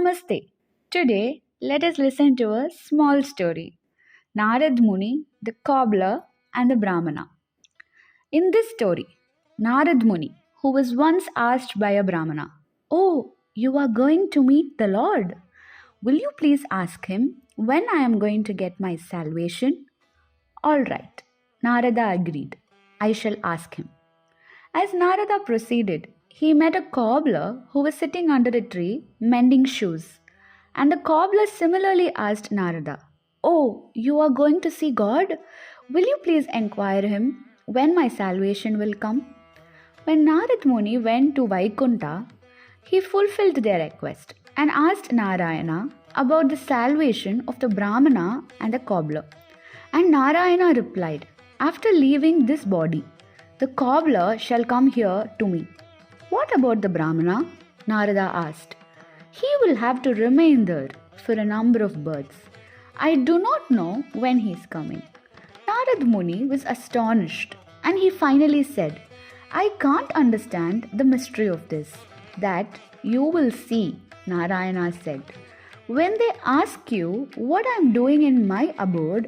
Namaste. Today, let us listen to a small story. Narada Muni, the Cobbler, and the Brahmana. In this story, Narada Muni, who was once asked by a Brahmana, "Oh, you are going to meet the Lord. Will you please ask him when I am going to get my salvation?" "All right," Narada agreed. "I shall ask him." As Narada proceeded, he met a cobbler who was sitting under a tree mending shoes. And the cobbler similarly asked Narada, "Oh, you are going to see God? Will you please inquire him when my salvation will come?" When Narada Muni went to Vaikunta, he fulfilled their request and asked Narayana about the salvation of the Brahmana and the cobbler. And Narayana replied, "After leaving this body, the cobbler shall come here to me." "What about the Brahmana?" Narada asked. "He will have to remain there for a number of births. I do not know when he is coming." Narada Muni was astonished and he finally said, "I can't understand the mystery of this." "That you will see," Narayana said. "When they ask you what I am doing in my abode,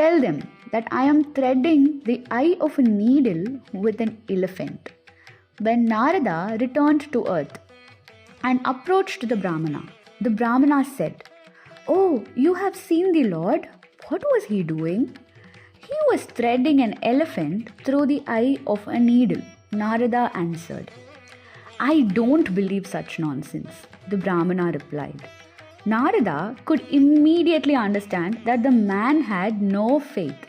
tell them that I am threading the eye of a needle with an elephant." When Narada returned to earth and approached the Brahmana said, "Oh, you have seen the Lord? What was he doing?" "He was threading an elephant through the eye of a needle," Narada answered. "I don't believe such nonsense," the Brahmana replied. Narada could immediately understand that the man had no faith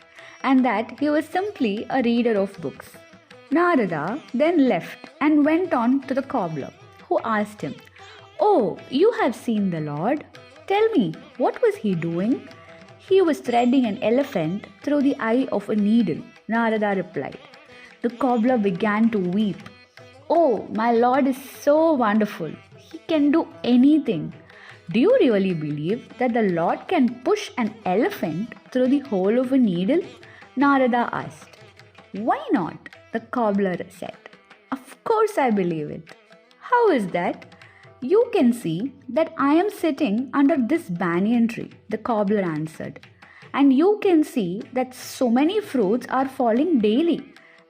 and that he was simply a reader of books. Narada then left and went on to the cobbler, who asked him, "Oh, you have seen the Lord? Tell me, what was he doing?" "He was threading an elephant through the eye of a needle," Narada replied. The cobbler began to weep. "Oh, my Lord is so wonderful. He can do anything. Do you really believe that the Lord can push an elephant through the hole of a needle?" Narada asked. "Why not?" the cobbler said. "Of course I believe it." "How is that?" "You can see that I am sitting under this banyan tree," the cobbler answered. "And you can see that so many fruits are falling daily,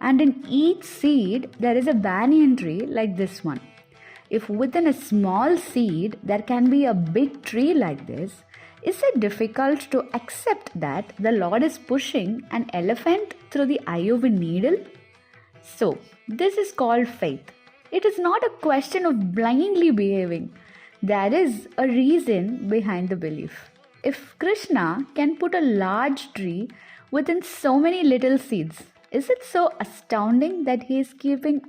and in each seed there is a banyan tree like this one. If within a small seed there can be a big tree like this, is it difficult to accept that the Lord is pushing an elephant through the eye of a needle?" So, this is called faith. It is not a question of blindly behaving. There is a reason behind the belief. If Krishna can put a large tree within so many little seeds, is it so astounding that he is keeping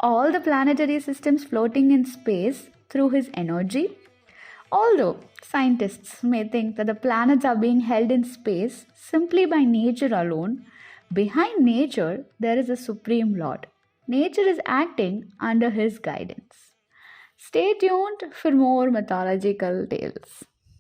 all the planetary systems floating in space through his energy? Although scientists may think that the planets are being held in space simply by nature alone, behind nature there is a supreme Lord. Nature is acting under his guidance. Stay tuned for more mythological tales.